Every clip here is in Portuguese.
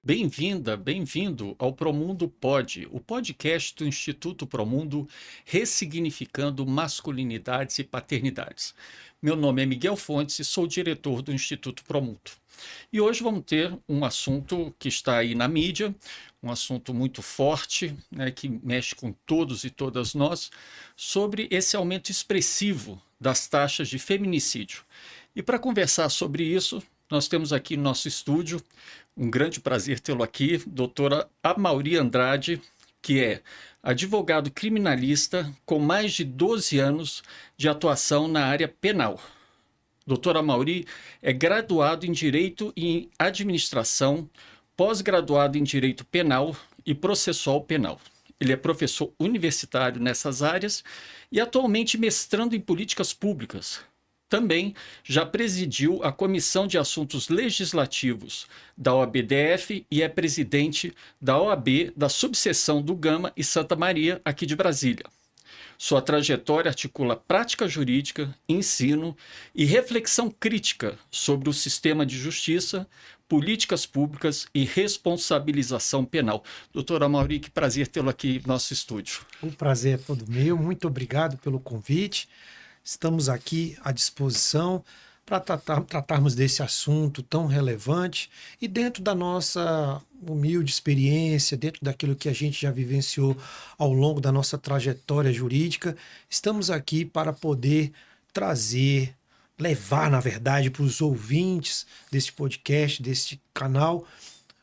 Bem-vinda, bem-vindo ao Promundo Pod, o podcast do Instituto Promundo, ressignificando masculinidades e paternidades. Meu nome é Miguel Fontes e sou diretor do Instituto Promundo. E hoje vamos ter um assunto que está aí na mídia, um assunto muito forte, né, que mexe com todos e todas nós, sobre esse aumento expressivo das taxas de feminicídio. E para conversar sobre isso, nós temos aqui no nosso estúdio, um grande prazer tê-lo aqui, doutora Amaury Andrade, que é advogado criminalista com mais de 12 anos de atuação na área penal. Doutor Amaury é graduado em Direito e Administração, pós-graduado em Direito Penal e Processual Penal. Ele é professor universitário nessas áreas e atualmente mestrando em Políticas Públicas. Também já presidiu a Comissão de Assuntos Legislativos da OAB-DF e é presidente da OAB da subseção do Gama e Santa Maria, aqui de Brasília. Sua trajetória articula prática jurídica, ensino e reflexão crítica sobre o sistema de justiça, políticas públicas e responsabilização penal. Doutor Amaury, que prazer tê-lo aqui no nosso estúdio. O prazer é todo meu. Muito obrigado pelo convite. Estamos aqui à disposição para tratarmos desse assunto tão relevante e dentro da nossa humilde experiência, dentro daquilo que a gente já vivenciou ao longo da nossa trajetória jurídica, estamos aqui para poder trazer, levar, na verdade, para os ouvintes deste podcast, deste canal,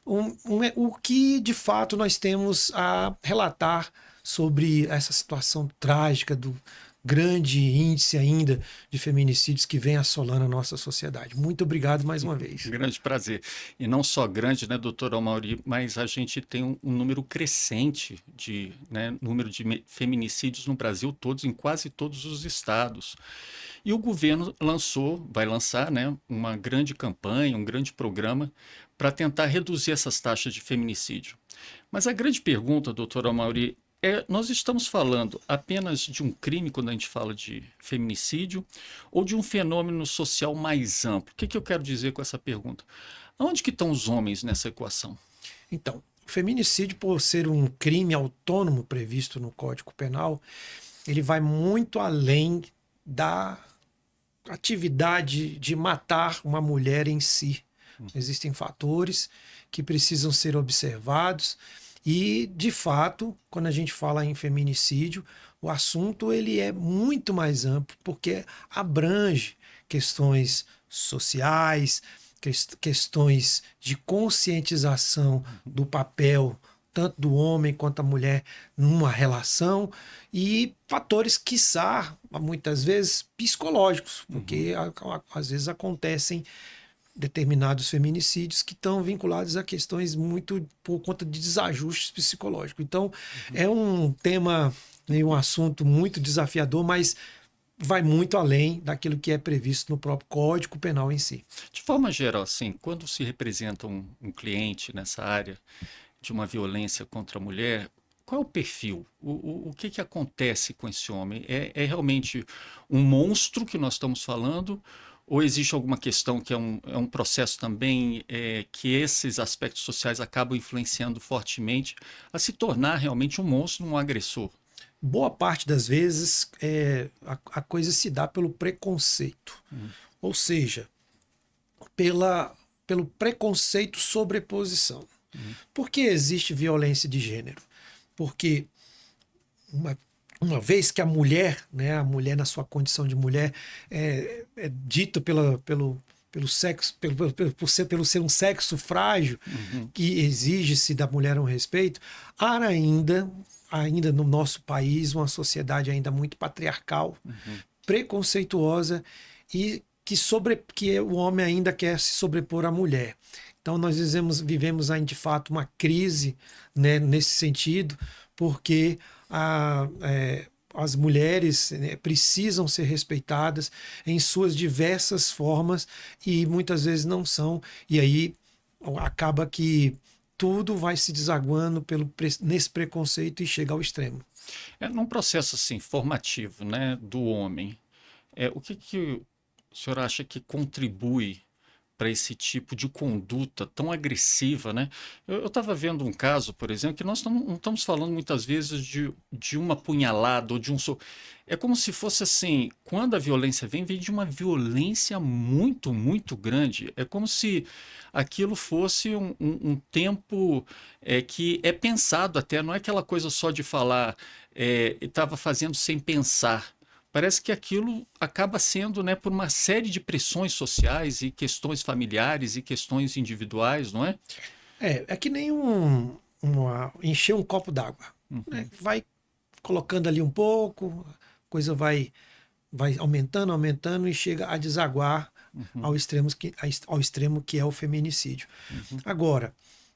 o que de fato nós temos a relatar sobre essa situação trágica do grande índice ainda de feminicídios que vem assolando a nossa sociedade. Muito obrigado mais uma vez. Grande prazer. E não só grande, né, doutor Amaury, mas a gente tem um número crescente de, né, número de feminicídios no Brasil todos, em quase todos os estados. E o governo vai lançar, né, uma grande campanha, um grande programa para tentar reduzir essas taxas de feminicídio. Mas a grande pergunta, doutor Amaury, nós estamos falando apenas de um crime quando a gente fala de feminicídio ou de um fenômeno social mais amplo? O que eu quero dizer com essa pergunta? Onde que estão os homens nessa equação? Então, o feminicídio, por ser um crime autônomo previsto no Código Penal, ele vai muito além da atividade de matar uma mulher em si. Existem fatores que precisam ser observados. E, de fato, quando a gente fala em feminicídio, o assunto ele é muito mais amplo, porque abrange questões sociais, questões de conscientização do papel tanto do homem quanto da mulher numa relação e fatores, quiçá, muitas vezes, psicológicos, porque às vezes acontecem determinados feminicídios que estão vinculados a questões muito por conta de desajustes psicológicos. Então, é um tema e um assunto muito desafiador, mas vai muito além daquilo que é previsto no próprio Código Penal em si. De forma geral, assim, quando se representa um cliente nessa área de uma violência contra a mulher, qual é o perfil? O que acontece com esse homem? É realmente um monstro que nós estamos falando? Ou existe alguma questão que é um processo também que esses aspectos sociais acabam influenciando fortemente a se tornar realmente um monstro, um agressor? Boa parte das vezes a coisa se dá pelo preconceito. Ou seja, pelo preconceito sobreposição. Por que existe violência de gênero? Porque uma vez que a mulher, né, a mulher na sua condição de mulher, é dita pelo sexo, pelo ser um sexo frágil, que exige-se da mulher um respeito, há ainda no nosso país uma sociedade ainda muito patriarcal, preconceituosa e que o homem ainda quer se sobrepor à mulher. Então nós vivemos aí de fato uma crise, né, nesse sentido, porque as mulheres, né, precisam ser respeitadas em suas diversas formas e muitas vezes não são. E aí acaba que tudo vai se desaguando nesse preconceito e chega ao extremo. Num processo assim, formativo, né, do homem, o que o senhor acha que contribui para esse tipo de conduta tão agressiva, né? Eu estava vendo um caso, por exemplo, que nós não estamos falando muitas vezes de uma punhalada ou de um soco. É como se fosse assim, quando a violência vem de uma violência muito, muito grande. É como se aquilo fosse um tempo que é pensado até, não é aquela coisa só de falar, estava fazendo sem pensar. Parece que aquilo acaba sendo, né, por uma série de pressões sociais e questões familiares e questões individuais, não é? É que nem encher um copo d'água, né? Uhum, Vai colocando ali um pouco, a coisa vai aumentando, aumentando e chega a desaguar uhum, ao extremo que é o feminicídio. uhum, Agora,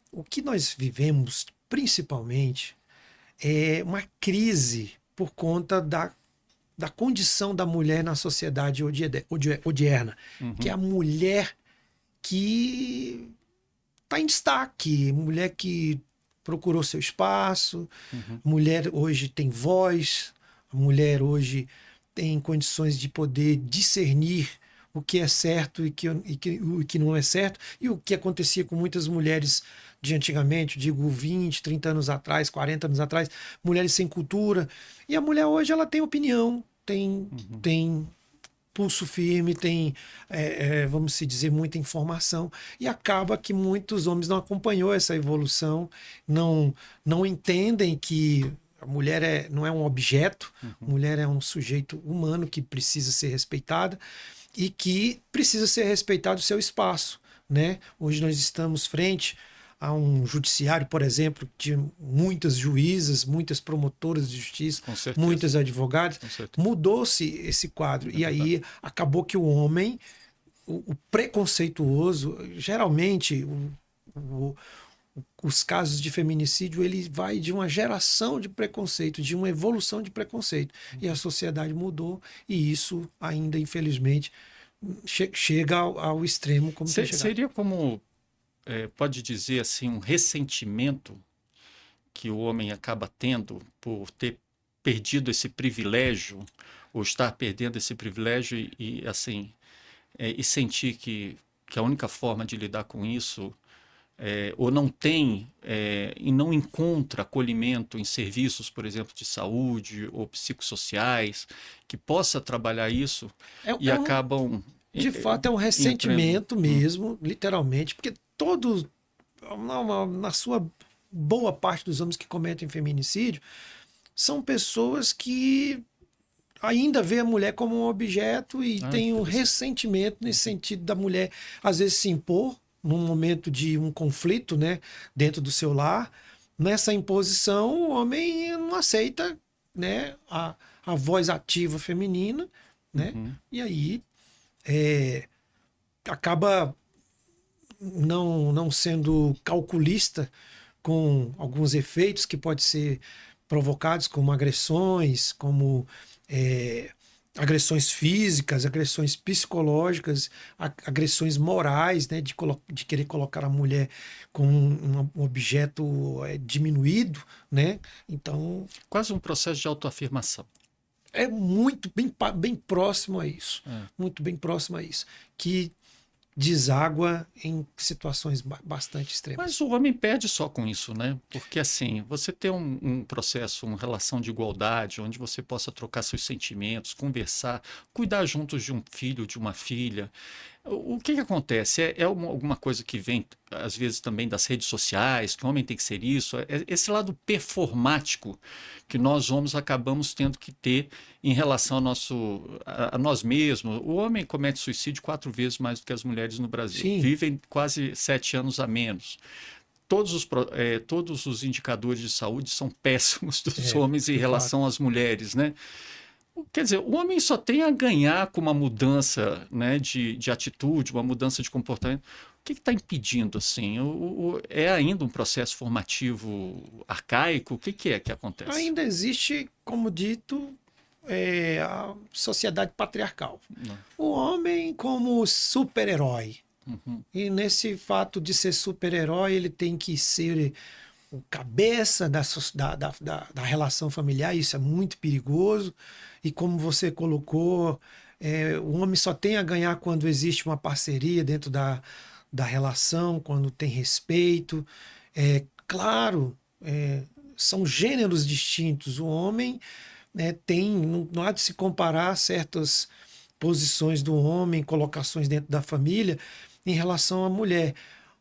o que nós vivemos principalmente é uma crise por conta da condição da mulher na sociedade odierna, que é uhum, a mulher que está em destaque, mulher que procurou seu espaço, uhum, mulher hoje tem voz, a mulher hoje tem condições de poder discernir o que é certo o que não é certo, e o que acontecia com muitas mulheres de antigamente, digo 20, 30 anos atrás, 40 anos atrás, mulheres sem cultura. E a mulher hoje ela tem opinião, uhum. tem pulso firme, tem, vamos se dizer, muita informação, e acaba que muitos homens não acompanhou essa evolução, não entendem que a mulher não é um objeto, a mulher é um sujeito humano que precisa ser respeitada e que precisa ser respeitado o seu espaço, né? Hoje nós estamos frente a um judiciário, por exemplo, de muitas juízas, muitas promotoras de justiça, Com certeza, muitas advogadas. com certeza. Mudou-se esse quadro. É E verdade. aí acabou que o homem, o preconceituoso, geralmente o- os casos de feminicídio, ele vai de uma geração de preconceito, de uma evolução de preconceito. E a sociedade mudou, e isso ainda, infelizmente, chega ao extremo como tem chegado. Seria como, pode dizer assim, um ressentimento que o homem acaba tendo por ter perdido esse privilégio, ou estar perdendo esse privilégio assim, e sentir que a única forma de lidar com isso ou não tem e não encontra acolhimento em serviços, por exemplo, de saúde ou psicossociais, que possa trabalhar isso É, e é um, acabam de fato, é um entrando. ressentimento mesmo, literalmente, porque todos, na sua boa parte dos homens que cometem feminicídio, são pessoas que ainda vê a mulher como um objeto e Ah, tem um interessante. ressentimento nesse sentido da mulher, às vezes, se impor num momento de um conflito, né, dentro do seu lar. Nessa imposição, o homem não aceita, né, a voz ativa feminina, né, Uhum. e aí acaba não sendo calculista com alguns efeitos que podem ser provocados, como agressões, como é, agressões físicas, agressões psicológicas, agressões morais, né, de querer colocar a mulher como um objeto diminuído, né? Então Quase um processo de autoafirmação. é muito bem próximo a isso, É. muito bem próximo a isso, que deságua em situações bastante Mas extremas. o homem perde só com isso, né? Porque assim, você ter um processo, uma relação de igualdade, onde você possa trocar seus sentimentos, conversar, cuidar juntos de um filho, de uma filha. O que que acontece? Alguma coisa que vem, às vezes, também das redes sociais, que o homem tem que ser isso, esse lado performático que nós homens acabamos tendo que ter em relação a nós mesmos. O homem comete suicídio 4 vezes mais do que as mulheres no Brasil. Sim, Vivem quase 7 anos a menos. Todos os indicadores de saúde são péssimos dos homens em de fato. relação às mulheres, né? Quer dizer, o homem só tem a ganhar com uma mudança, né, de atitude, uma mudança de comportamento. O que está impedindo, assim? É ainda um processo formativo arcaico? O que é que acontece? Ainda existe, como dito, a sociedade patriarcal. Não. O homem como super-herói. Uhum, E nesse fato de ser super-herói, ele tem que ser o cabeça da relação familiar. Isso é muito perigoso. E como você colocou, o homem só tem a ganhar quando existe uma parceria dentro da relação, quando tem respeito. Claro, são gêneros distintos. O homem não há de se comparar certas posições do homem, colocações dentro da família em relação à mulher.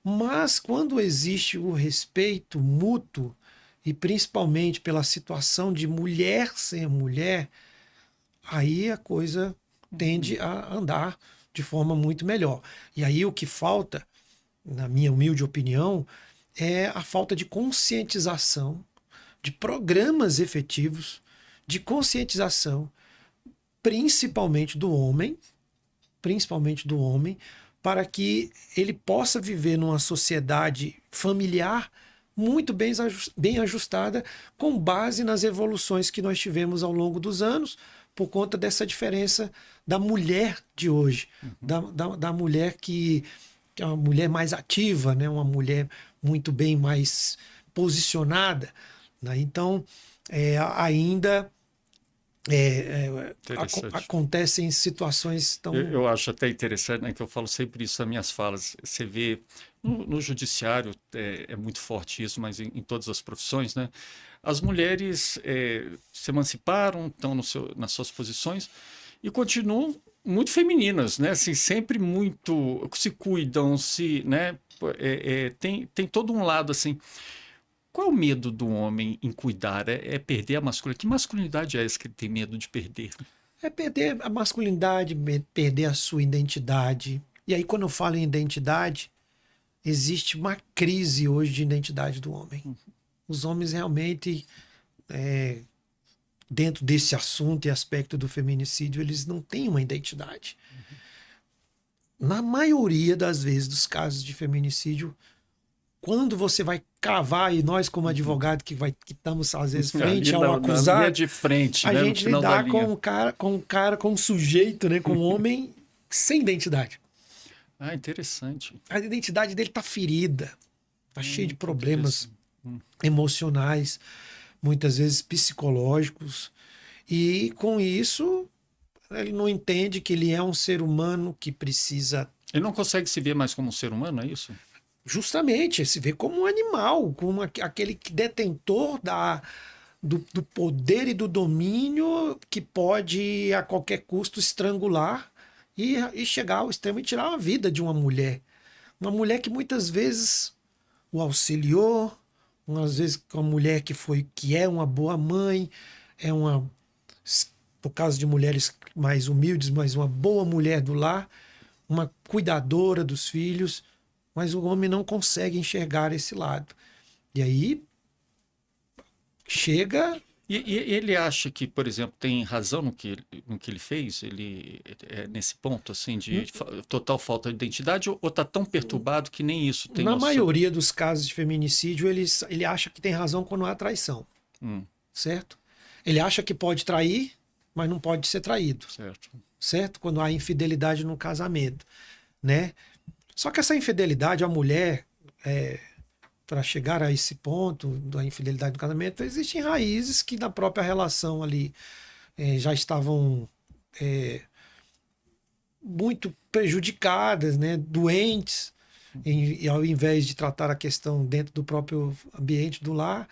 Mas quando existe o respeito mútuo, e principalmente pela situação de mulher ser mulher, aí a coisa tende a andar de forma muito melhor. E aí o que falta, na minha humilde opinião, é a falta de conscientização, de programas efetivos, de conscientização, principalmente do homem, para que ele possa viver numa sociedade familiar muito bem ajustada, com base nas evoluções que nós tivemos ao longo dos anos, por conta dessa diferença da mulher de hoje, da mulher que é uma mulher mais ativa, né? Uma mulher muito bem mais posicionada, né? Então, ainda acontecem situações tão... Eu acho até interessante, né, que eu falo sempre isso nas minhas falas. Você vê no judiciário, é muito forte isso, mas em todas as profissões, né? As mulheres se emanciparam, estão nas suas posições e continuam muito femininas, né? Assim, sempre muito se cuidam, né? Tem todo um lado assim. Qual é o medo do homem em cuidar? É perder a masculinidade? Que masculinidade é essa que ele tem medo de perder? É perder a masculinidade, perder a sua identidade. E aí, quando eu falo em identidade, existe uma crise hoje de identidade do homem. Os homens realmente, dentro desse assunto e aspecto do feminicídio, eles não têm uma identidade. Na maioria das vezes dos casos de feminicídio, quando você vai cavar, e nós como advogado que estamos às vezes frente ao acusado, de frente, a né, gente lidar com um sujeito, né, com um homem sem identidade. Ah, interessante. A identidade dele está ferida, está cheia de problemas emocionais, muitas vezes psicológicos, e com isso ele não entende que ele é um ser humano que precisa... Ele não consegue se ver mais como um ser humano, é isso? Justamente, se vê como um animal, como aquele detentor do poder e do domínio que pode a qualquer custo estrangular e chegar ao extremo e tirar a vida de uma mulher. Uma mulher que muitas vezes o auxiliou, às vezes uma mulher que é uma boa mãe, por causa de mulheres mais humildes, mas uma boa mulher do lar, uma cuidadora dos filhos, mas o homem não consegue enxergar esse lado. E aí chega... E ele acha que, por exemplo, tem razão no que ele fez? Ele nesse ponto assim de total falta de identidade, ou está tão perturbado que nem isso tem Na noção? maioria dos casos de feminicídio, ele acha que tem razão quando há traição. Certo? Ele acha que pode trair, mas não pode ser traído. Certo? Quando há infidelidade no casamento, né? Só que essa infidelidade, a mulher, para chegar a esse ponto da infidelidade no casamento, existem raízes que na própria relação ali já estavam muito prejudicadas, né? Doentes, e ao invés de tratar a questão dentro do próprio ambiente do lar,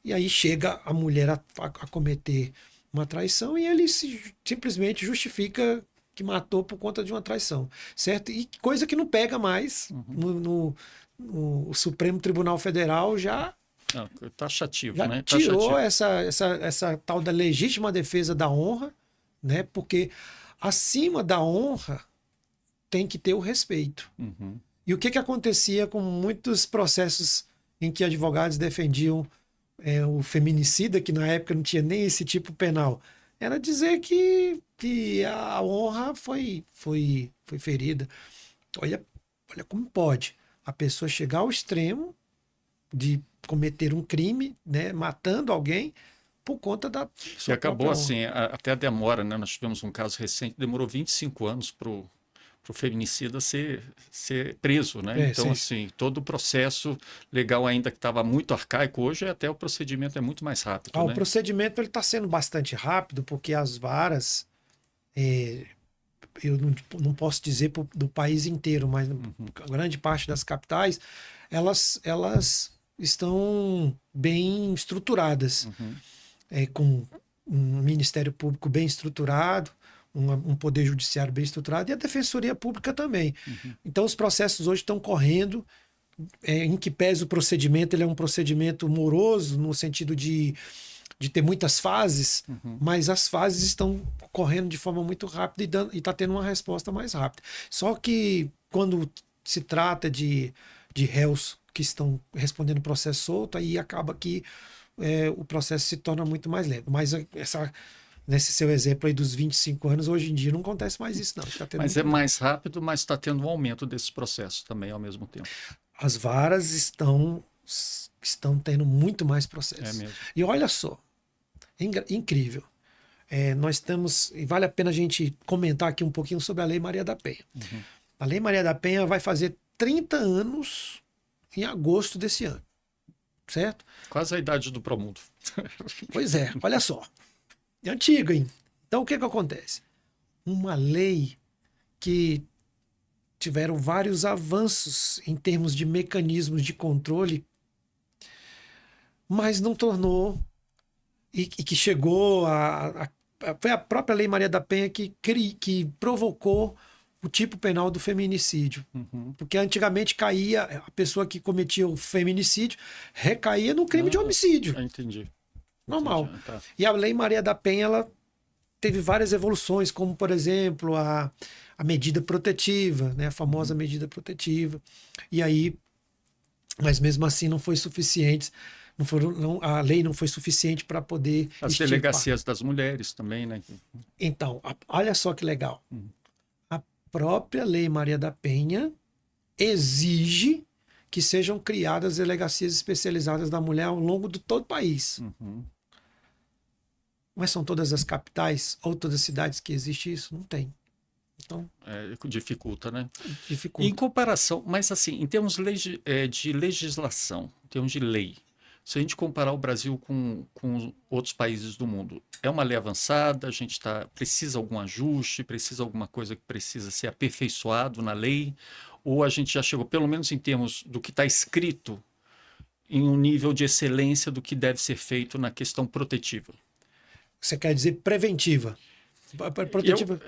e aí chega a mulher a cometer uma traição e ele simplesmente justifica que matou por conta de uma traição, certo? E coisa que não pega mais no Supremo Tribunal Federal já taxativo, já né? Tirou essa tal da legítima defesa da honra, né? Porque acima da honra tem que ter o respeito. E o que acontecia com muitos processos em que advogados defendiam o feminicida, que na época não tinha nem esse tipo penal, era dizer que a honra foi ferida. Olha como pode a pessoa chegar ao extremo de cometer um crime, né, matando alguém por conta da sua E acabou própria honra. assim, até a demora, né? Nós tivemos um caso recente, demorou 25 anos para o feminicida ser preso, né? Então, sim. assim, todo o processo legal ainda que estava muito arcaico, hoje até o procedimento é muito mais rápido, né? O procedimento está sendo bastante rápido porque as varas eu não posso dizer do país inteiro, mas grande parte das capitais, elas estão bem estruturadas, com um Ministério Público bem estruturado, um Poder Judiciário bem estruturado e a Defensoria Pública também. Então, os processos hoje estão correndo, em que pese o procedimento, ele é um procedimento moroso, no sentido de ter muitas fases, mas as fases estão correndo de forma muito rápida e está tendo uma resposta mais rápida. Só que quando se trata de réus que estão respondendo processo solto, aí acaba que o processo se torna muito mais lento. Mas nesse seu exemplo aí dos 25 anos, hoje em dia não acontece mais isso, não. Tá tendo Mas é mais rápido, mas está tendo um aumento desses processos também ao mesmo tempo. As varas estão tendo muito mais processos. É mesmo. E olha só, incrível. Nós estamos, e vale a pena a gente comentar aqui um pouquinho sobre a Lei Maria da Penha. A Lei Maria da Penha vai fazer 30 anos em agosto desse ano, certo? Quase a idade do Promundo. Pois é, olha só. É antiga, hein? Então o que acontece? Uma lei que tiveram vários avanços em termos de mecanismos de controle, mas não tornou, e que chegou foi a própria Lei Maria da Penha que provocou o tipo penal do feminicídio. Porque antigamente caía, a pessoa que cometia o feminicídio recaía no crime de homicídio. Entendi. Normal. Entendi, tá. E a Lei Maria da Penha, ela teve várias evoluções, como, por exemplo, a medida protetiva, né? A famosa medida protetiva. E aí, mas mesmo assim não foi suficiente, a lei não foi suficiente para poder As extirpar. delegacias das mulheres também, né? Então, olha só que legal. A própria Lei Maria da Penha exige que sejam criadas delegacias especializadas da mulher ao longo de todo o país. Mas são todas as capitais ou todas as cidades que existe isso? Não tem. Então, dificulta, né? Dificulta. Em comparação, mas assim, em termos de legislação, em termos de lei, se a gente comparar o Brasil com outros países do mundo, é uma lei avançada, a gente precisa algum ajuste, precisa alguma coisa que precisa ser aperfeiçoado na lei, ou a gente já chegou, pelo menos em termos do que está escrito, em um nível de excelência do que deve ser feito na questão protetiva? Você quer dizer preventiva? Protetiva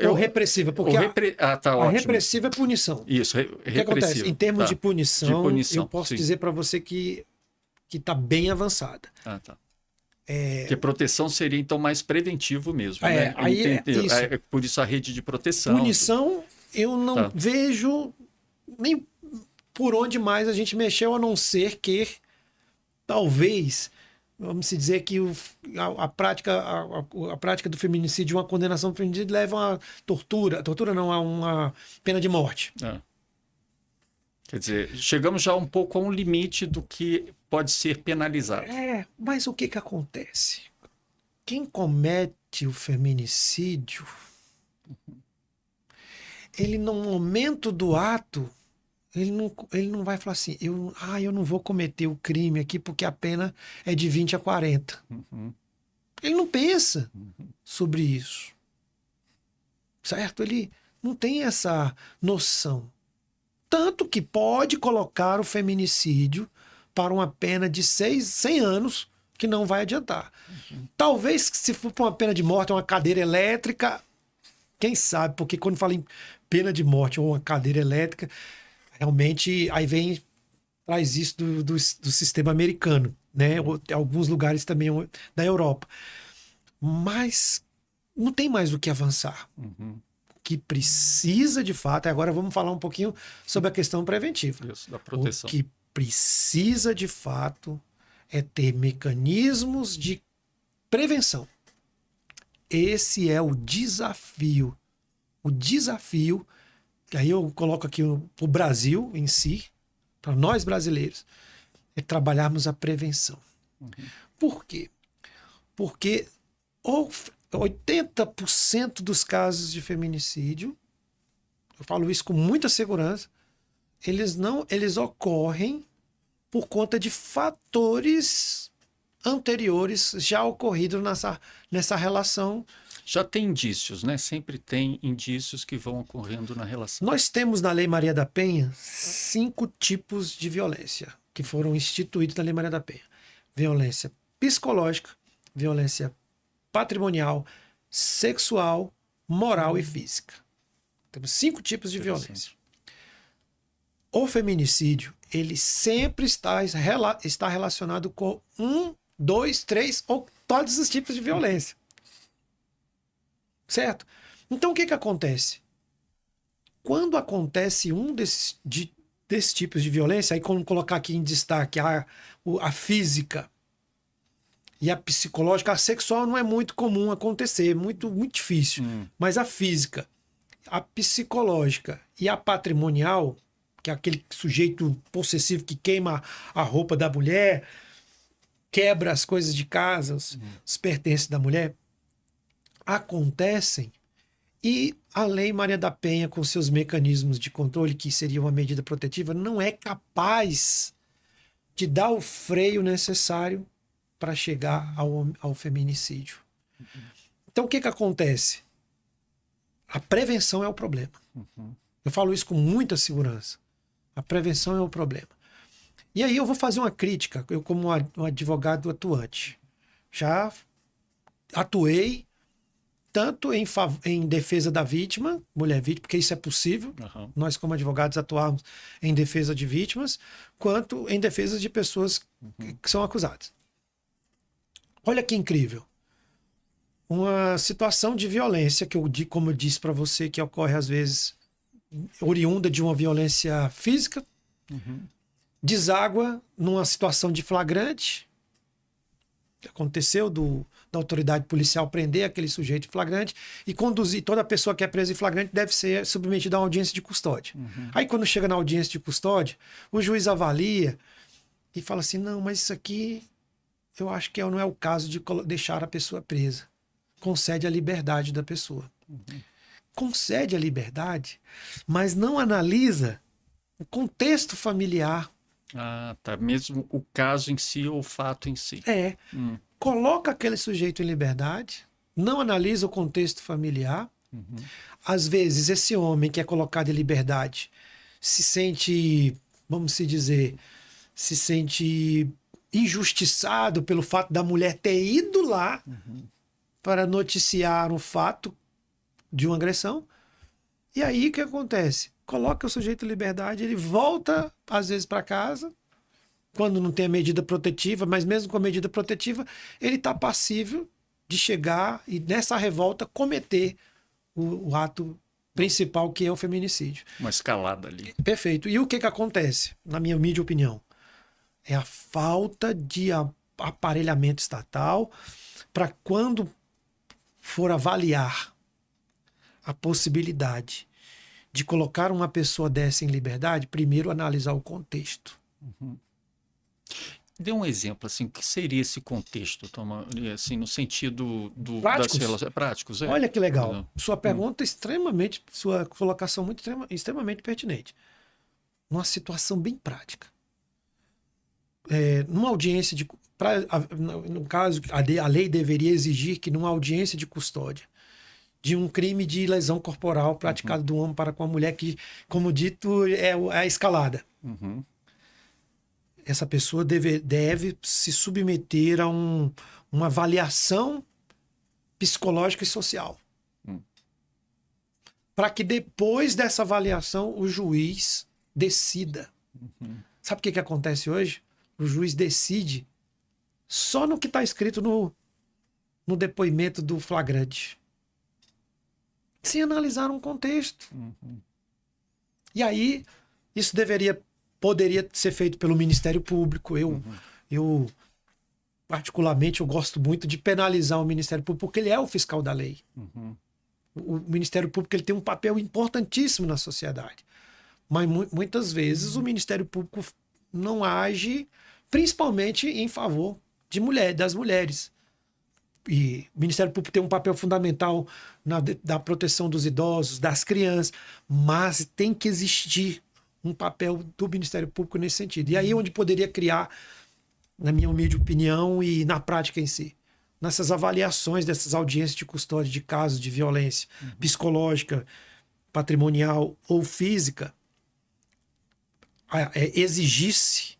ou repressiva? Porque tá a ótimo. repressiva é punição. Isso, O que acontece? Em termos de punição, eu posso sim. dizer para você que está bem avançada. Tá. Porque proteção seria, então, mais preventivo mesmo, né? Isso. Por isso a rede de proteção. Punição, eu não vejo nem por onde mais a gente mexeu, a não ser que, talvez, vamos dizer que a prática do feminicídio, uma condenação do feminicídio, leva a uma tortura não, a uma pena de morte. Quer dizer, chegamos já um pouco a um limite do que pode ser penalizado. Mas o que acontece? Quem comete o feminicídio, ele no momento do ato, ele não vai falar assim, eu não vou cometer o crime aqui porque a pena é de 20 a 40. Ele não pensa sobre isso. Certo? Ele não tem essa noção. Tanto que pode colocar o feminicídio para uma pena de 100 anos, que não vai adiantar. Talvez, se for para uma pena de morte, uma cadeira elétrica, quem sabe, porque quando fala em pena de morte ou uma cadeira elétrica, realmente aí traz isso do sistema americano, né? Alguns lugares também da Europa. Mas não tem mais o que avançar. Que precisa de fato, e agora vamos falar um pouquinho sobre a questão preventiva. Isso, da proteção. O que precisa de fato é ter mecanismos de prevenção. Esse é o desafio. O desafio, que aí eu coloco aqui o Brasil em si, para nós brasileiros, é trabalharmos a prevenção. Por quê? Porque 80% dos casos de feminicídio, eu falo isso com muita segurança, eles ocorrem por conta de fatores anteriores já ocorridos nessa relação. Já tem indícios, né? Sempre tem indícios que vão ocorrendo na relação. Nós temos na Lei Maria da Penha 5 tipos de violência que foram instituídos na Lei Maria da Penha: violência psicológica, violência patrimonial, sexual, moral e física. Temos 5 tipos de violência. O feminicídio, ele sempre está relacionado com 1, 2, 3 ou todos os tipos de violência. Certo? Então o que acontece? Quando acontece um desses tipos de violência, aí como colocar aqui em destaque a física e a psicológica, a sexual não é muito comum acontecer, muito difícil. Mas a física, a psicológica e a patrimonial, que é aquele sujeito possessivo que queima a roupa da mulher, quebra as coisas de casa, os pertences da mulher, acontecem, e a Lei Maria da Penha, com seus mecanismos de controle, que seria uma medida protetiva, não é capaz de dar o freio necessário para chegar ao feminicídio. Então, o que acontece? A prevenção é o problema. Eu falo isso com muita segurança. A prevenção é o problema. E aí eu vou fazer uma crítica, eu como um advogado atuante. Já atuei tanto em defesa da vítima, mulher vítima, porque isso é possível. Nós, como advogados, atuamos em defesa de vítimas, quanto em defesa de pessoas que são acusadas. Olha que incrível. Uma situação de violência, como eu disse para você, que ocorre às vezes oriunda de uma violência física, deságua numa situação de flagrante. Aconteceu da autoridade policial prender aquele sujeito em flagrante e conduzir. Toda pessoa que é presa em flagrante deve ser submetida a uma audiência de custódia. Aí, quando chega na audiência de custódia, o juiz avalia e fala assim: não, mas isso aqui eu acho que não é o caso de deixar a pessoa presa. Concede a liberdade da pessoa. Concede a liberdade, mas não analisa o contexto familiar. Ah, tá. Mesmo o caso em si ou o fato em si. Coloca aquele sujeito em liberdade, não analisa o contexto familiar. Às vezes, esse homem que é colocado em liberdade se sente, vamos se dizer, se sente injustiçado pelo fato da mulher ter ido lá para noticiar um fato de uma agressão. E aí o que acontece? Coloca o sujeito em liberdade, ele volta às vezes para casa, quando não tem a medida protetiva, mas mesmo com a medida protetiva, ele está passível de chegar e nessa revolta cometer o ato principal, que é o feminicídio. Uma escalada ali. Perfeito. E o que acontece, na minha humilde opinião? É a falta de aparelhamento estatal para quando for avaliar a possibilidade de colocar uma pessoa dessa em liberdade, primeiro analisar o contexto. Dê um exemplo, assim, o que seria esse contexto, assim, no sentido Práticos? das relações práticos? Olha que legal. Sua pergunta sua colocação extremamente pertinente. Uma situação bem prática. Numa audiência no caso, a lei deveria exigir que numa audiência de custódia de um crime de lesão corporal praticado do homem para com a mulher, que, como dito, é a escalada. Essa pessoa deve se submeter a uma avaliação psicológica e social. Para que depois dessa avaliação o juiz decida. Sabe o que acontece hoje? O juiz decide só no que está escrito no depoimento do flagrante, sem analisar um contexto. E aí, isso poderia ser feito pelo Ministério Público. Eu particularmente, eu gosto muito de penalizar o Ministério Público, porque ele é o fiscal da lei. O Ministério Público, ele tem um papel importantíssimo na sociedade. Mas muitas vezes o Ministério Público não age, principalmente em favor das mulheres. E o Ministério Público tem um papel fundamental na proteção dos idosos, das crianças, mas tem que existir um papel do Ministério Público nesse sentido. E aí onde poderia criar na minha humilde opinião e na prática em si. Nessas avaliações dessas audiências de custódia de casos de violência psicológica, patrimonial ou física, exigisse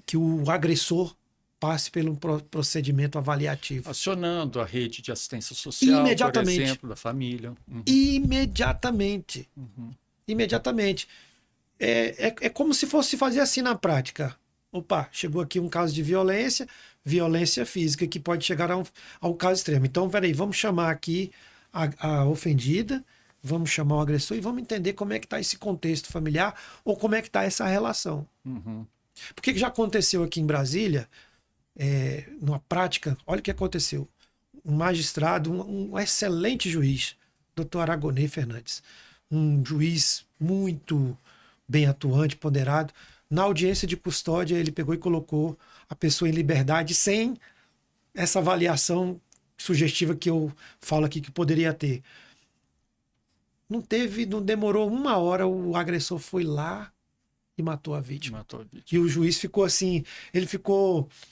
que o agressor passe pelo procedimento avaliativo. Acionando a rede de assistência social, por exemplo, da família. Imediatamente. Imediatamente. É como se fosse fazer assim na prática. Opa, chegou aqui um caso de violência física, que pode chegar ao caso extremo. Então, peraí, vamos chamar aqui a ofendida, vamos chamar o agressor e vamos entender como é que está esse contexto familiar ou como é que está essa relação. Porque já aconteceu aqui em Brasília, numa prática, olha o que aconteceu. Um magistrado, um excelente juiz, Dr. Aragonê Fernandes, um juiz muito bem atuante, ponderado. Na audiência de custódia, ele pegou e colocou a pessoa em liberdade sem essa avaliação sugestiva que eu falo aqui que poderia ter. Não demorou 1 hora, o agressor foi lá e matou a vítima. E o juiz ficou assim,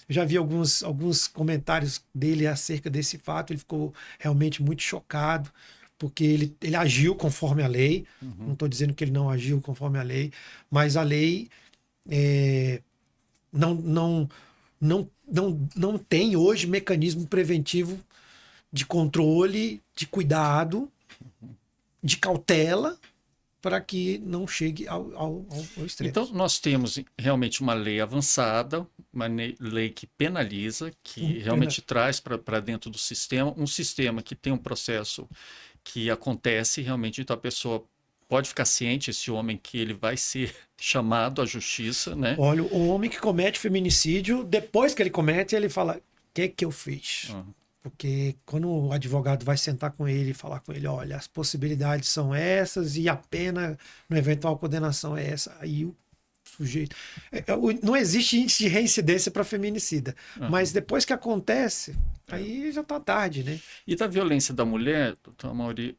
já vi alguns comentários dele acerca desse fato, ele ficou realmente muito chocado, porque ele agiu conforme a lei, não estou dizendo que ele não agiu conforme a lei, mas a lei não tem hoje mecanismo preventivo de controle, de cuidado, de cautela, para que não chegue ao extremo. Então, nós temos realmente uma lei avançada, uma lei que penaliza, que realmente traz para dentro do sistema, um sistema que tem um processo que acontece realmente, então a pessoa pode ficar ciente, esse homem, que ele vai ser chamado à justiça, né? Olha, o homem que comete feminicídio, depois que ele comete, ele fala, o que eu fiz? Porque quando o advogado vai sentar com ele e falar com ele, olha, as possibilidades são essas e a pena na eventual condenação é essa, aí o sujeito... Não existe índice de reincidência para feminicida, mas depois que acontece, aí já está tarde, né? E da violência da mulher, doutor Amaury,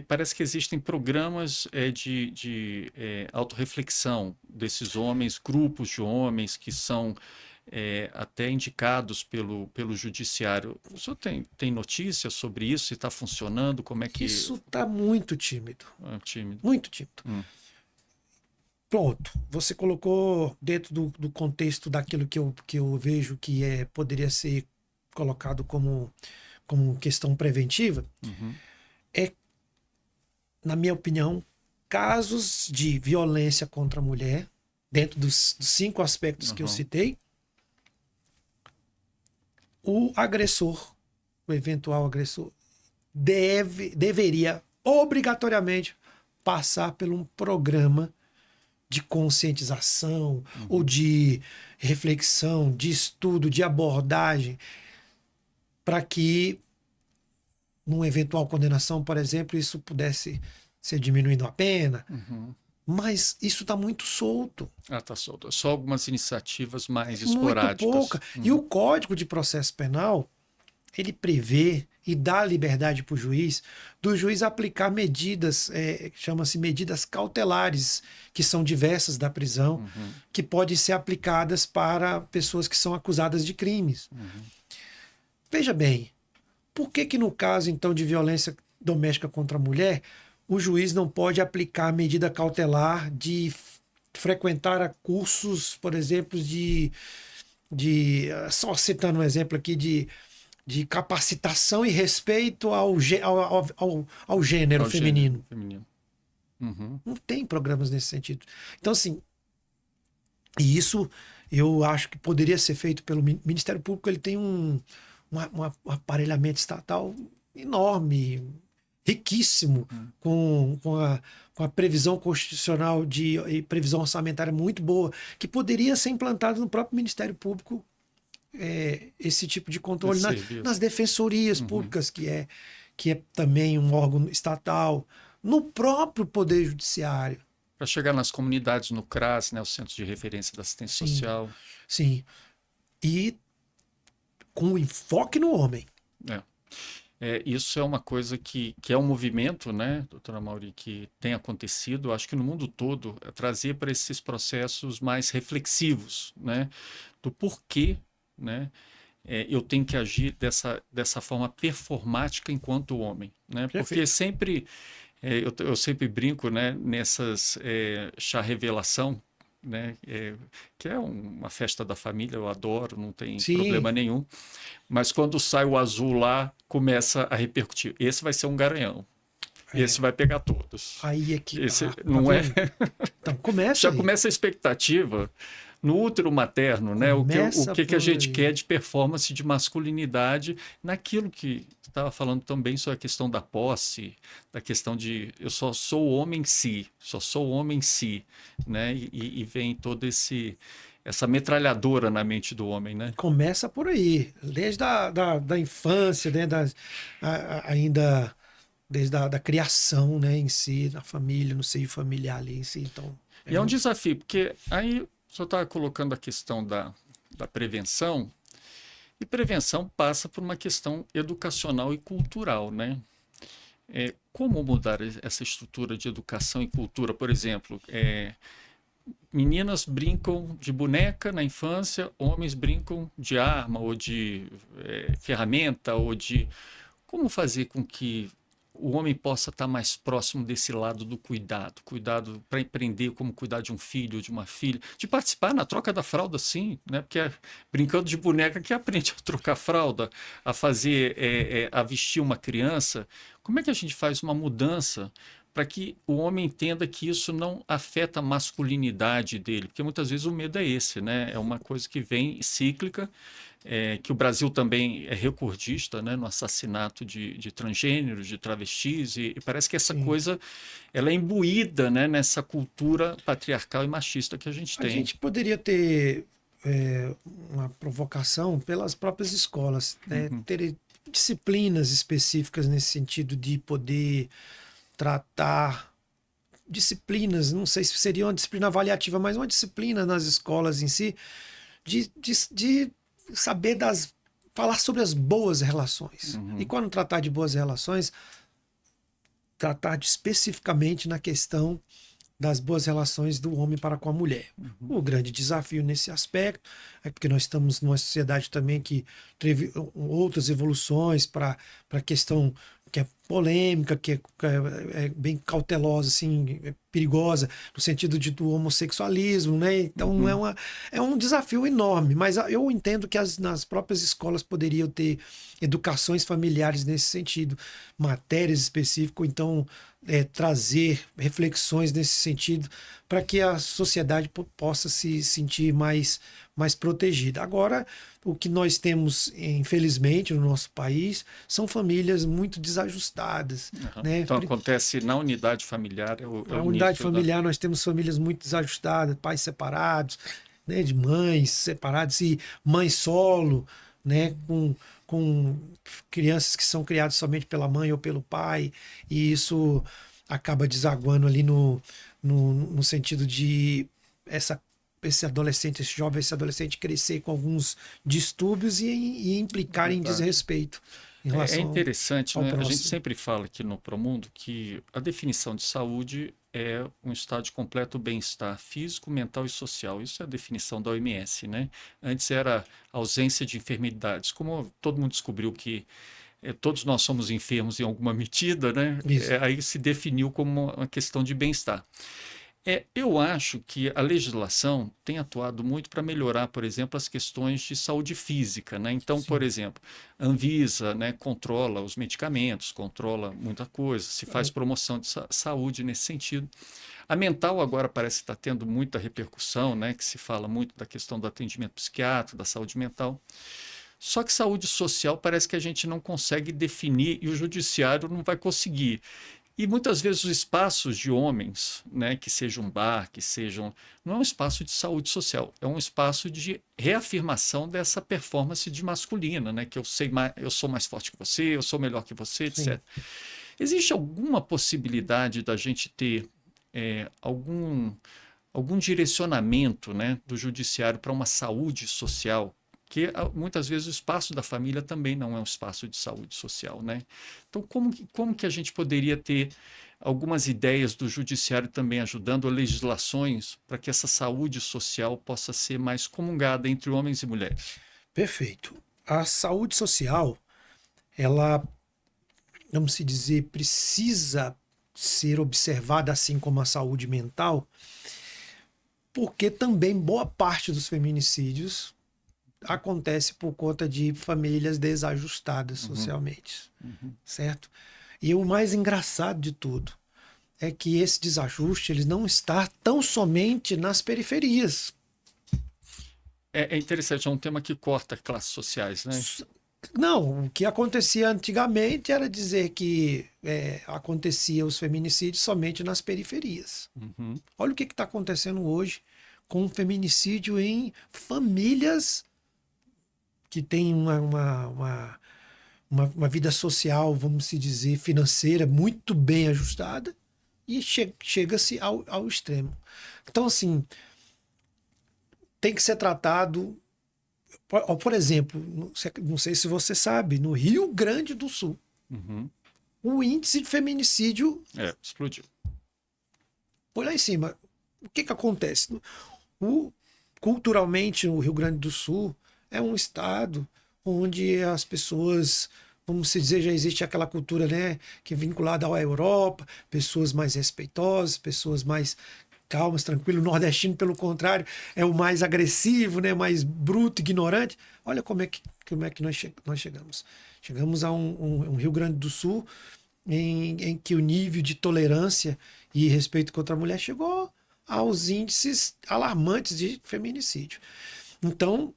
parece que existem programas de autorreflexão desses homens, grupos de homens que são... até indicados pelo judiciário. O senhor tem notícias sobre isso? Se está funcionando? Como é que... Isso está muito tímido. Tímido. Muito tímido. Pronto. Você colocou dentro do contexto daquilo que eu vejo que poderia ser colocado como questão preventiva. Na minha opinião, casos de violência contra a mulher, dentro dos 5 aspectos que eu citei, o agressor, o eventual agressor, deveria obrigatoriamente passar por um programa de conscientização ou de reflexão, de estudo, de abordagem, para que, numa eventual condenação, por exemplo, isso pudesse ser diminuindo a pena. Mas isso está muito solto. Está solto. Só algumas iniciativas mais esporádicas. Muito pouca. E o Código de Processo Penal, ele prevê e dá liberdade para o juiz, do juiz aplicar medidas, chama-se medidas cautelares, que são diversas da prisão, que podem ser aplicadas para pessoas que são acusadas de crimes. Veja bem, por que no caso, então, de violência doméstica contra a mulher, o juiz não pode aplicar a medida cautelar de frequentar cursos, por exemplo, só citando um exemplo aqui, de capacitação e respeito ao gênero feminino. Não tem programas nesse sentido. Então, assim, e isso eu acho que poderia ser feito pelo Ministério Público. Ele tem um aparelhamento estatal enorme, riquíssimo, com a previsão constitucional e previsão orçamentária muito boa, que poderia ser implantado no próprio Ministério Público, esse tipo de controle nas defensorias públicas, que é também um órgão estatal, no próprio Poder Judiciário. Para chegar nas comunidades, no CRAS, né, o Centro de Referência da Assistência Social. Sim. E com enfoque no homem. Isso é uma coisa que é um movimento, né, doutora Mauri, que tem acontecido, acho que no mundo todo, trazer para esses processos mais reflexivos, né, do porquê, né, eu tenho que agir dessa forma performática enquanto homem, né, porque Perfeito. sempre, eu sempre brinco, né, nessas chá revelação, né, que é uma festa da família, eu adoro, não tem Sim, problema nenhum. Mas quando sai o azul lá, começa a repercutir. Esse vai ser um garanhão. Esse é, vai pegar todos. aí é que. Esse Ah, tá não é. vendo? Então começa Já aí. começa a expectativa no útero materno, né? O Começa que que a por gente quer aí. de performance, de masculinidade, naquilo que estava falando também sobre a questão da posse, da questão de eu só sou homem si, só sou homem si, né? E vem todo essa metralhadora na mente do homem, né? Começa por aí. Desde da infância, né? Ainda desde da criação, né, em si, na família, no seio familiar ali em si. Então, é E é um muito. desafio, porque aí o senhor estava colocando a questão da prevenção, e prevenção passa por uma questão educacional e cultural, né? Como mudar essa estrutura de educação e cultura? Por exemplo, meninas brincam de boneca na infância, homens brincam de arma ou de ferramenta ou de como fazer com que o homem possa estar mais próximo desse lado do cuidado, cuidado para aprender como cuidar de um filho, de uma filha, de participar na troca da fralda, sim, né? Porque brincando de boneca que aprende a trocar fralda, a fazer, a vestir uma criança. Como é que a gente faz uma mudança para que o homem entenda que isso não afeta a masculinidade dele? Porque muitas vezes o medo é esse, né? É uma coisa que vem cíclica, que o Brasil também é recordista, né, no assassinato de transgêneros, de travestis, e parece que essa Sim. coisa ela é imbuída, né, nessa cultura patriarcal e machista que a gente A tem. gente poderia ter uma provocação pelas próprias escolas, né? Uhum, Ter disciplinas específicas nesse sentido de poder tratar disciplinas, não sei se seria uma disciplina avaliativa, mas uma disciplina nas escolas em si, de saber falar sobre as boas relações. E uhum, quando tratar de boas relações, tratar especificamente na questão das boas relações do homem para com a mulher. uhum. O grande desafio nesse aspecto é porque nós estamos numa sociedade também que teve outras evoluções para a questão que é polêmica, que é bem cautelosa, assim, é perigosa, no sentido do homossexualismo, né? Então Uhum. é um desafio enorme, mas eu entendo que nas próprias escolas poderiam ter educações familiares nesse sentido, matérias específicas, então trazer reflexões nesse sentido para que a sociedade possa se sentir mais protegida. Agora, o que nós temos, infelizmente, no nosso país são famílias muito desajustadas, Uhum. né? Então acontece na unidade familiar, é A o unidade início da. familiar, nós temos famílias muito desajustadas, pais separados, né, de mães separadas e mãe solo, né, com crianças que são criadas somente pela mãe ou pelo pai, e isso acaba desaguando ali no sentido de essa, esse adolescente, esse jovem, esse adolescente crescer com alguns distúrbios e implicar em Verdade. desrespeito em É relação interessante, ao né? A gente próximo. sempre fala aqui no Promundo que a definição de saúde é um estado de completo bem-estar físico, mental e social. Isso é a definição da OMS, né? Antes era ausência de enfermidades. Como todo mundo descobriu que todos nós somos enfermos em alguma medida, né? Isso. Aí se definiu como uma questão de bem-estar. Eu acho que a legislação tem atuado muito para melhorar, por exemplo, as questões de saúde física, né? Então, por Sim. exemplo, a Anvisa, né, controla os medicamentos, controla muita coisa, se faz promoção de saúde nesse sentido. A mental agora parece estar tendo muita repercussão, né? Que se fala muito da questão do atendimento psiquiátrico, da saúde mental. Só que saúde social parece que a gente não consegue definir e o judiciário não vai conseguir. E muitas vezes os espaços de homens, né, que seja um bar, que sejam, não é um espaço de saúde social, é um espaço de reafirmação dessa performance de masculina, né, que eu sei mais, eu sou mais forte que você, eu sou melhor que você, Sim. etc. Existe alguma possibilidade da gente ter algum direcionamento, né, do judiciário para uma saúde social? Porque muitas vezes o espaço da família também não é um espaço de saúde social, né? Então, como que a gente poderia ter algumas ideias do judiciário também ajudando, legislações para que essa saúde social possa ser mais comungada entre homens e mulheres? Perfeito. A saúde social, ela, vamos se dizer, precisa ser observada assim como a saúde mental, porque também boa parte dos feminicídios acontece por conta de famílias desajustadas Uhum, socialmente, uhum. certo? E o mais engraçado de tudo é que esse desajuste ele não está tão somente nas periferias. É interessante, é um tema que corta classes sociais, né? Não, o que acontecia antigamente era dizer que acontecia os feminicídios somente nas periferias. Uhum, Olha o que está acontecendo hoje com o feminicídio em famílias que têm uma vida social, vamos se dizer, financeira muito bem ajustada e chega-se ao extremo. Então, assim, tem que ser tratado. Por exemplo, não sei se você sabe, no Rio Grande do Sul, uhum. o índice de feminicídio Explodiu. foi lá em cima. O que acontece? O, culturalmente, o Rio Grande do Sul é um estado onde as pessoas, vamos dizer, já existe aquela cultura, né, que é vinculada à Europa, pessoas mais respeitosas, pessoas mais calmas, tranquilas. O nordestino, pelo contrário, é o mais agressivo, né, mais bruto, ignorante. Olha como é que nós chegamos. Chegamos a um Rio Grande do Sul em que o nível de tolerância e respeito contra a mulher chegou aos índices alarmantes de feminicídio. Então,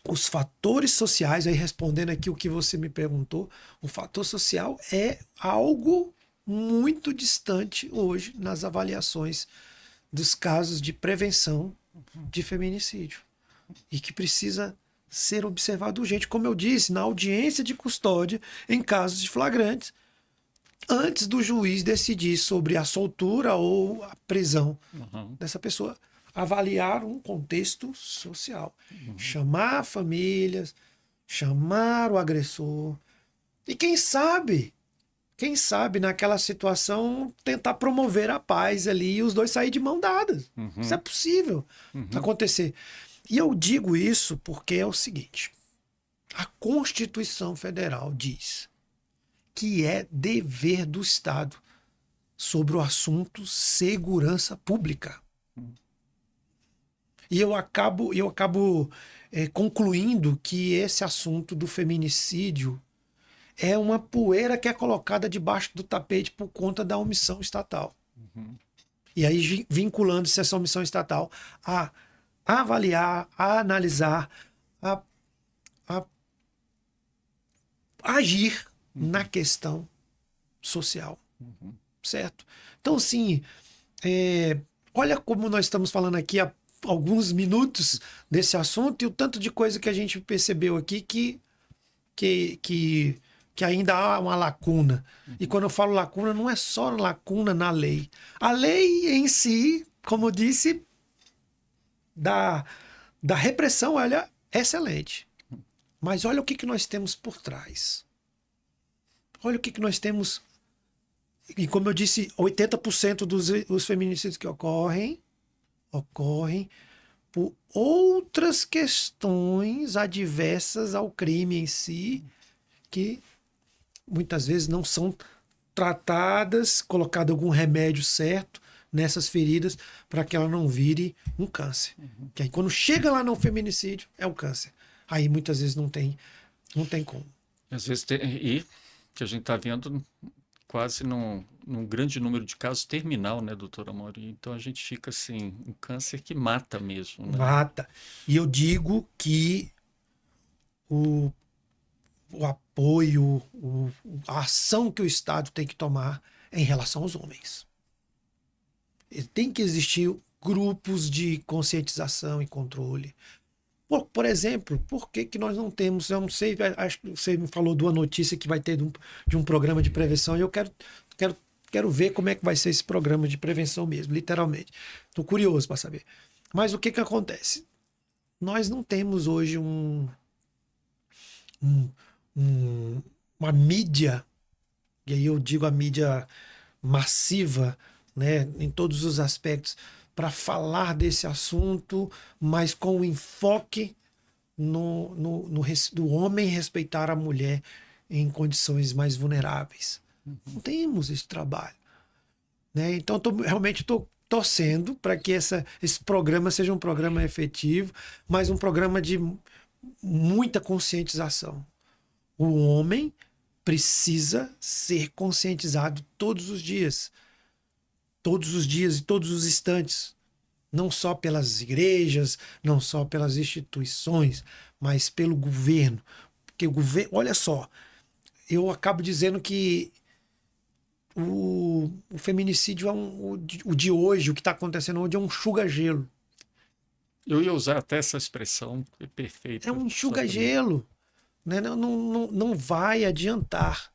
os fatores sociais, aí respondendo aqui o que você me perguntou, o fator social é algo muito distante hoje nas avaliações dos casos de prevenção de feminicídio e que precisa ser observado urgente, como eu disse, na audiência de custódia em casos de flagrantes, antes do juiz decidir sobre a soltura ou a prisão Uhum, dessa pessoa, avaliar um contexto social, uhum, chamar famílias, chamar o agressor e quem sabe naquela situação tentar promover a paz ali e os dois saírem de mão dadas. Isso é uhum, possível uhum, acontecer. E eu digo isso porque é o seguinte: a Constituição Federal diz que é dever do Estado sobre o assunto segurança pública. E eu acabo concluindo que esse assunto do feminicídio é uma poeira que é colocada debaixo do tapete por conta da omissão estatal. uhum, E aí vinculando-se essa omissão estatal a avaliar, a analisar, a, a agir na uhum, questão social, uhum. certo? Então, sim, olha como nós estamos falando aqui há alguns minutos desse assunto e o tanto de coisa que a gente percebeu aqui que, que, que ainda há uma lacuna. E quando eu falo lacuna, não é só lacuna na lei. A lei em si, como eu disse, da, da repressão, ela é excelente. Mas olha o que nós temos por trás. Olha o que nós temos. E como eu disse, 80% dos feminicídios que ocorrem por outras questões adversas ao crime em si, que muitas vezes não são tratadas, colocado algum remédio certo nessas feridas para que ela não vire um câncer. Que aí quando chega lá no feminicídio, é o câncer. Aí muitas vezes não tem como. Às vezes e que a gente está vendo quase num grande número de casos terminal, né, doutora Mauri? Então a gente fica assim, um câncer que mata mesmo, né? Mata. E eu digo que o, o apoio, a ação que o Estado tem que tomar é em relação aos homens. Tem que existir grupos de conscientização e controle. Por exemplo, por que nós não temos? Eu não sei, acho que você me falou de uma notícia que vai ter de um programa de prevenção e eu quero, quero ver como é que vai ser esse programa de prevenção mesmo, literalmente. Estou curioso para saber. Mas o que acontece? nós não temos hoje um- uma mídia, e aí eu digo a mídia massiva, né, em todos os aspectos, para falar desse assunto, mas com o enfoque do homem respeitar a mulher em condições mais vulneráveis. Não temos esse trabalho, né? Então, realmente estou torcendo para que esse programa seja um programa efetivo, mas um programa de muita conscientização. O homem precisa ser conscientizado todos os dias e todos os instantes, não só pelas igrejas, não só pelas instituições, mas pelo governo. Porque o governo, olha só, eu acabo dizendo que o feminicídio o de hoje, o que está acontecendo hoje, é um enxuga-gelo. Eu ia usar até essa expressão, é É perfeita. um Exatamente. enxuga-gelo. Né? Não vai adiantar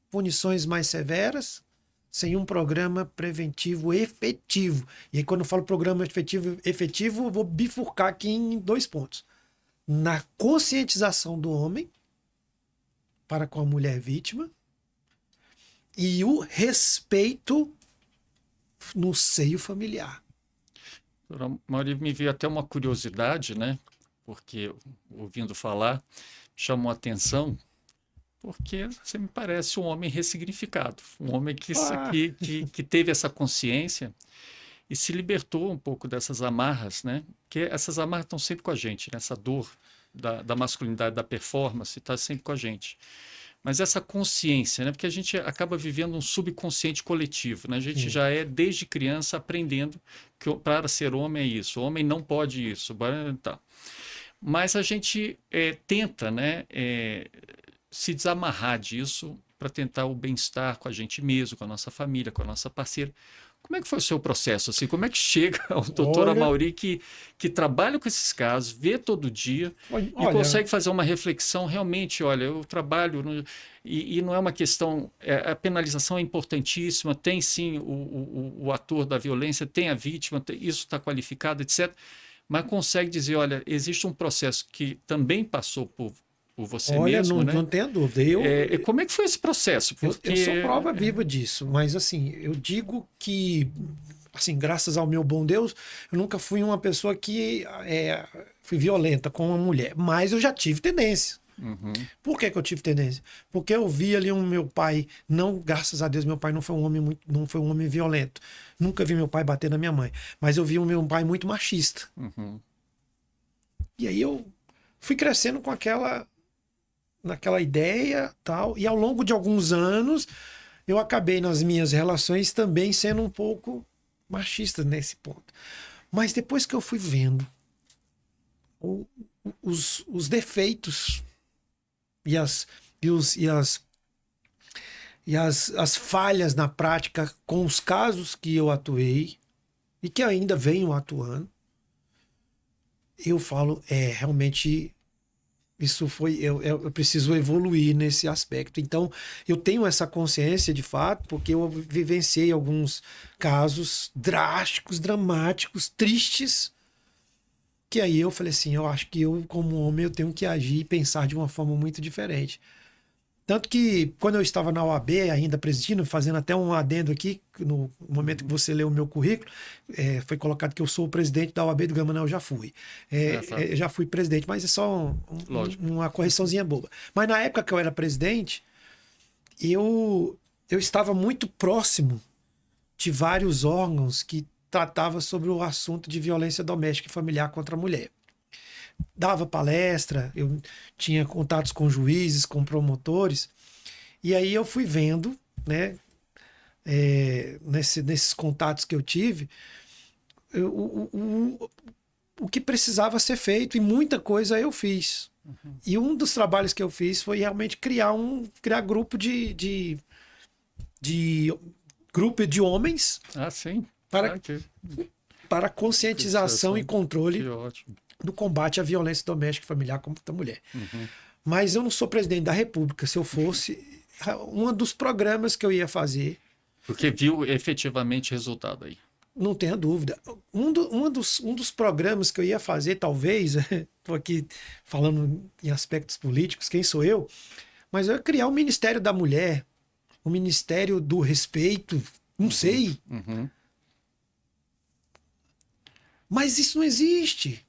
punições mais severas sem um programa preventivo efetivo. E aí, quando eu falo programa efetivo, eu vou bifurcar aqui em 2 pontos. Na conscientização do homem para com a mulher vítima e o respeito no seio familiar. Doutora Mauri, me veio até uma curiosidade, né? Porque ouvindo falar, chamou a atenção, porque você me parece um homem ressignificado, um homem Ah, que teve essa consciência e se libertou um pouco dessas amarras, né? Porque essas amarras estão sempre com a gente, né? Essa dor da masculinidade, da performance, está sempre com a gente. Mas essa consciência, né? Porque a gente acaba vivendo um subconsciente coletivo, né? A gente sim. já é, desde criança, aprendendo que para ser homem é isso, o homem não pode isso, tá. Mas a gente tenta, né, se desamarrar disso para tentar o bem-estar com a gente mesmo, com a nossa família, com a nossa parceira. Como é que foi o seu processo? Assim, como é que chega ao doutor Olha, Amaury que trabalha com esses casos, vê todo dia e olha, consegue fazer uma reflexão realmente, olha, eu trabalho e não é uma questão, a penalização é importantíssima, tem sim o ator da violência, tem a vítima, isso está qualificado, etc. Mas consegue dizer, olha, existe um processo que também passou por você olha, mesmo, não né? tenha dúvida. Como é que foi esse processo? Eu sou Porque prova viva disso, mas assim, eu digo que, assim, graças ao meu bom Deus, eu nunca fui uma pessoa que fui violenta com uma mulher, mas eu já tive tendência. Uhum, Por que que eu tive tendência? Porque eu vi ali meu pai, não, graças a Deus, meu pai não foi um homem não foi um homem violento. Nunca vi meu pai bater na minha mãe, mas eu vi o meu pai muito machista. uhum. E aí eu fui crescendo com naquela ideia, tal, e ao longo de alguns anos eu acabei nas minhas relações também sendo um pouco machista nesse ponto. Mas depois que eu fui vendo o- os defeitos e as falhas na prática com os casos que eu atuei e que ainda venho atuando, eu falo, realmente isso foi. Eu preciso evoluir nesse aspecto. Então, eu tenho essa consciência de fato, porque eu vivenciei alguns casos drásticos, dramáticos, tristes, que aí eu falei assim: eu acho que eu, como homem, eu tenho que agir e pensar de uma forma muito diferente. Tanto que quando eu estava na OAB, ainda presidindo, fazendo até um adendo aqui, no momento que você leu o meu currículo, foi colocado que eu sou o presidente da OAB do Gama, não, eu já fui. Tá, Já fui presidente, mas é só lógico. uma correçãozinha boba. Mas na época que eu era presidente, eu estava muito próximo de vários órgãos que tratavam sobre o assunto de violência doméstica e familiar contra a mulher. Dava palestra, eu tinha contatos com juízes, com promotores, e aí eu fui vendo, né, nesses contatos que eu tive, o que precisava ser feito, e muita coisa eu fiz. E um dos trabalhos que eu fiz foi realmente criar grupo de grupo de homens Ah, sim. para, Ah, para que conscientização e observação. Que controle ótimo. do combate à violência doméstica e familiar contra a mulher. Uhum. Mas eu não sou presidente da República. Se eu fosse, um dos programas que eu ia fazer. Porque viu efetivamente resultado aí. Não tenha dúvida. Um dos programas que eu ia fazer, talvez, estou aqui falando em aspectos políticos, quem sou eu? Mas eu ia criar o Ministério da Mulher, o Ministério do Respeito, não sei. Uhum. Mas isso não existe.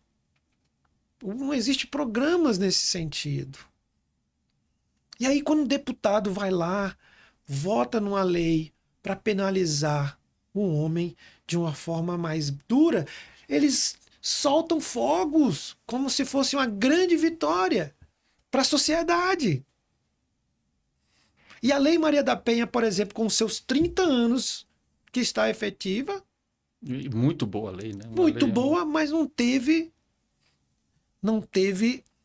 Não existe programas nesse sentido. E aí, quando o deputado vai lá, vota numa lei para penalizar o homem de uma forma mais dura, eles soltam fogos como se fosse uma grande vitória para a sociedade. E a Lei Maria da Penha, por exemplo, com seus 30 anos que está efetiva, E muito boa a lei, né? Uma muito lei, boa, mas não teve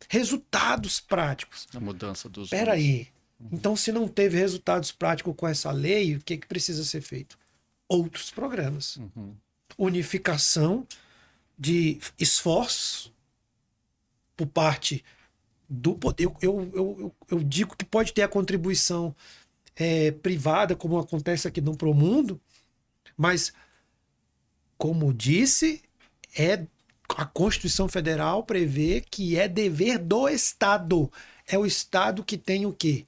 resultados práticos. a mudança dos Espera nomes. aí. Então, se não teve resultados práticos com essa lei, o que precisa ser feito? Outros programas. Uhum. Unificação de esforços por parte do poder. Eu digo que pode ter a contribuição privada, como acontece aqui no Promundo, mas, como disse, a Constituição Federal prevê que é dever do Estado. É o Estado que tem o quê?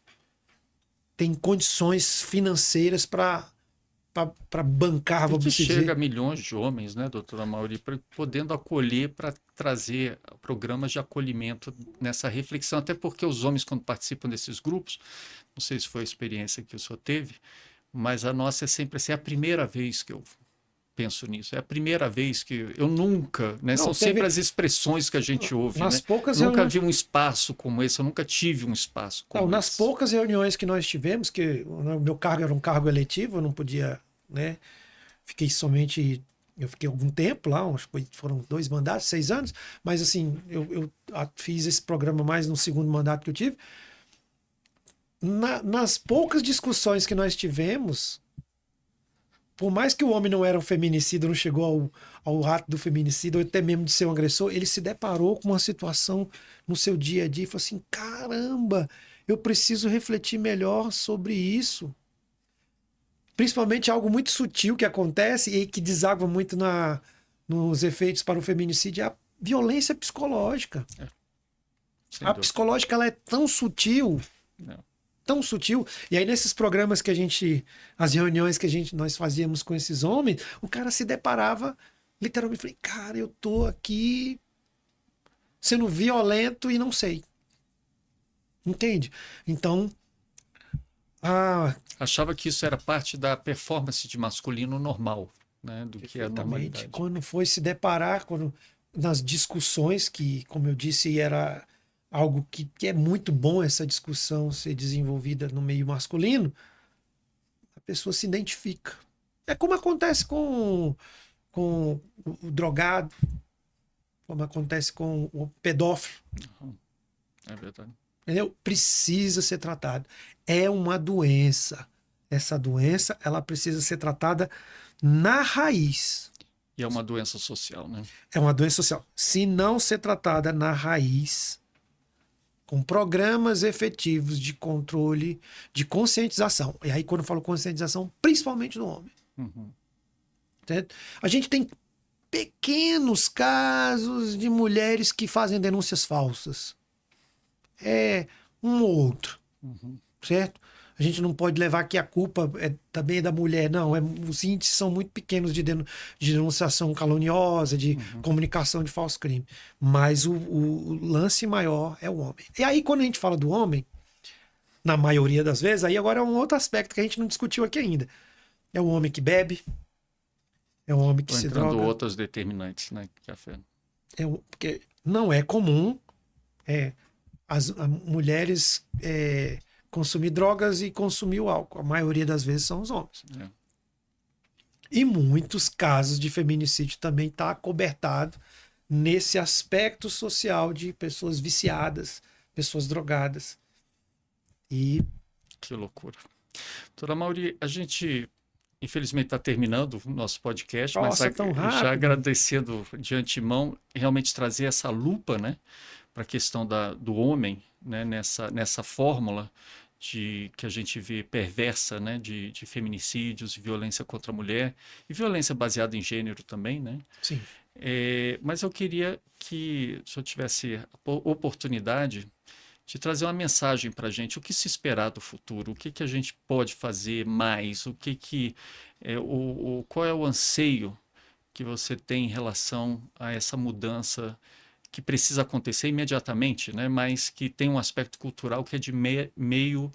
Tem condições financeiras para bancar, E vamos que dizer. chega a milhões de homens, né, doutora Mauri, podendo acolher para trazer programas de acolhimento nessa reflexão, até porque os homens, quando participam desses grupos, não sei se foi a experiência que o senhor teve, mas a nossa é sempre assim, é a primeira vez que eu penso nisso, é a primeira vez que eu nunca, né, Não, são sempre as expressões que a gente ouve, nas né? poucas Eu nunca reuniões, vi um espaço como esse, eu nunca tive um espaço não, como nas esse. poucas reuniões que nós tivemos, que o meu cargo era um cargo eletivo, eu não podia, né? Eu fiquei algum tempo lá, foram 2 mandatos, 6 anos, mas assim, eu fiz esse programa mais no segundo mandato que eu tive. Nas poucas discussões que nós tivemos, por mais que o homem não era um feminicida, não chegou ao ato do feminicídio, ou até mesmo de ser um agressor, ele se deparou com uma situação no seu dia a dia e falou assim: caramba, eu preciso refletir melhor sobre isso. Principalmente algo muito sutil que acontece e que deságua muito nos efeitos para o feminicídio, é a violência psicológica. Sem A dúvida. psicológica ela é tão sutil, Não. tão sutil. E aí nesses programas as reuniões que nós fazíamos com esses homens, o cara se deparava literalmente, falei, cara, eu tô aqui sendo violento e não sei. Entende? Então, Achava que isso era parte da performance de masculino normal, né, do que é a normalidade. quando foi se deparar, nas discussões, que, como eu disse, era algo que é muito bom essa discussão ser desenvolvida no meio masculino, a pessoa se identifica. É como acontece com o drogado, como acontece com o pedófilo. É verdade. Entendeu? Precisa ser tratado. É uma doença. Essa doença, ela precisa ser tratada na raiz. E é uma doença social, né? É uma doença social. Se não ser tratada na raiz, com programas efetivos de controle, de conscientização. E aí, quando eu falo conscientização, principalmente do homem. Uhum. Certo? A gente tem pequenos casos de mulheres que fazem denúncias falsas. É um ou outro. Uhum. Certo? A gente não pode levar que a culpa também é da mulher, não. Os índices são muito pequenos de denunciação caluniosa, de comunicação de falso crime. Mas o lance maior é o homem. E aí, quando a gente fala do homem, na maioria das vezes, aí agora é um outro aspecto que a gente não discutiu aqui ainda. É o homem que bebe, é o homem que Estão se entrando droga. outras determinantes, né? Café. Porque não é comum as mulheres consumir drogas e consumir o álcool. A maioria das vezes são os homens. É. E muitos casos de feminicídio também está acobertado nesse aspecto social de pessoas viciadas, pessoas drogadas. E Que loucura. Doutora Mauri, a gente infelizmente está terminando o nosso podcast, Nossa, mas tão rápido. já agradecendo de antemão realmente trazer essa lupa, né, para a questão do homem, né, nessa fórmula que a gente vê perversa, né, de feminicídios, de violência contra a mulher e violência baseada em gênero também, né? Sim. Mas eu queria que, se eu tivesse a oportunidade, de trazer uma mensagem para a gente, o que se esperar do futuro, o que que a gente pode fazer mais, o que que qual é o anseio que você tem em relação a essa mudança que precisa acontecer imediatamente, né? Mas que tem um aspecto cultural que é de meio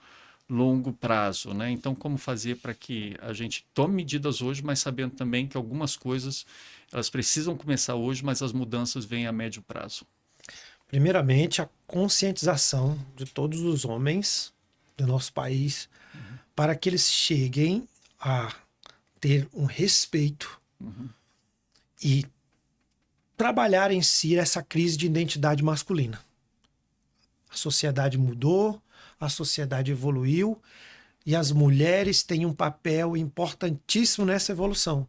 longo prazo, né? Então, como fazer para que a gente tome medidas hoje, mas sabendo também que algumas coisas elas precisam começar hoje, mas as mudanças vêm a médio prazo. Primeiramente, a conscientização de todos os homens do nosso país para que eles cheguem a ter um respeito e trabalhar em si essa crise de identidade masculina. A sociedade mudou, a sociedade evoluiu e as mulheres têm um papel importantíssimo nessa evolução,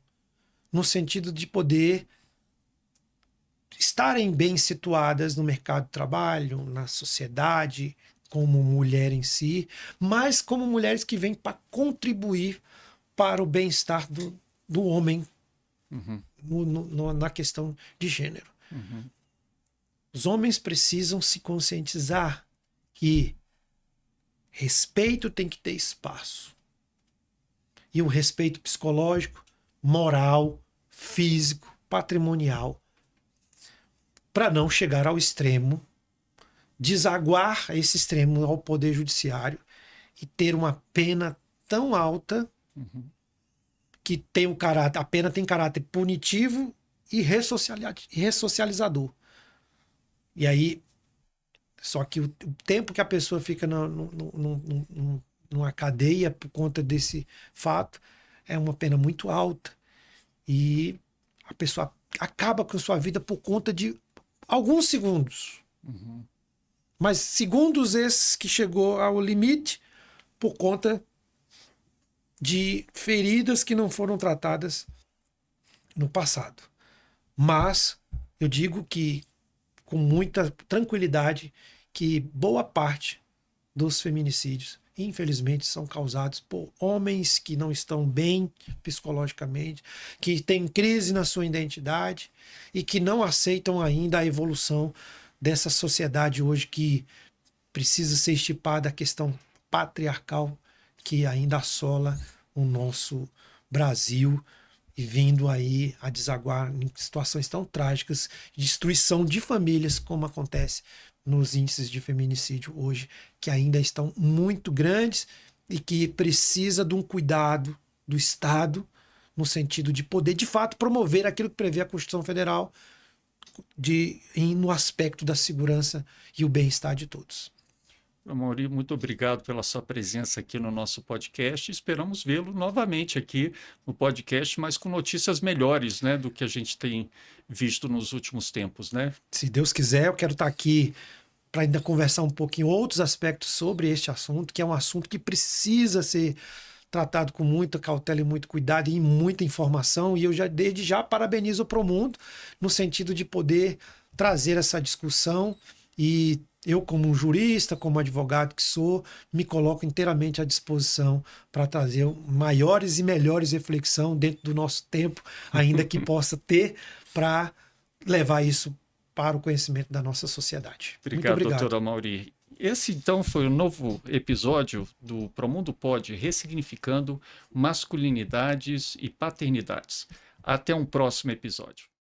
no sentido de poder estarem bem situadas no mercado de trabalho, na sociedade, como mulher em si, mas como mulheres que vêm para contribuir para o bem-estar do homem na questão de gênero. Os homens precisam se conscientizar que respeito tem que ter espaço. E o respeito psicológico, moral, físico, patrimonial, para não chegar ao extremo, desaguar esse extremo ao Poder Judiciário e ter uma pena tão alta que tem a pena tem caráter punitivo e ressocializador. E aí, só que o tempo que a pessoa fica numa cadeia por conta desse fato é uma pena muito alta. E a pessoa acaba com a sua vida por conta de alguns segundos. Mas segundos esses que chegou ao limite por conta de feridas que não foram tratadas no passado. Mas eu digo que com muita tranquilidade que boa parte dos feminicídios, infelizmente, são causados por homens que não estão bem psicologicamente, que têm crise na sua identidade e que não aceitam ainda a evolução dessa sociedade hoje que precisa ser estipada a questão patriarcal que ainda assola o nosso Brasil e vindo aí a desaguar em situações tão trágicas, destruição de famílias, como acontece nos índices de feminicídio hoje, que ainda estão muito grandes e que precisa de um cuidado do Estado, no sentido de poder, de fato, promover aquilo que prevê a Constituição Federal no aspecto da segurança e o bem-estar de todos. Amaury, muito obrigado pela sua presença aqui no nosso podcast. Esperamos vê-lo novamente aqui no podcast, mas com notícias melhores, né, do que a gente tem visto nos últimos tempos, né? Se Deus quiser, eu quero estar aqui para ainda conversar um pouquinho outros aspectos sobre este assunto, que é um assunto que precisa ser tratado com muita cautela e muito cuidado e muita informação. E eu desde já parabenizo o Promundo no sentido de poder trazer essa discussão e eu, como jurista, como advogado que sou, me coloco inteiramente à disposição para trazer maiores e melhores reflexão dentro do nosso tempo, ainda que possa ter, para levar isso para o conhecimento da nossa sociedade. Obrigado, Muito obrigado. doutor Amaury. Esse, então, foi o novo episódio do Promundo Pod, ressignificando masculinidades e paternidades. Até um próximo episódio.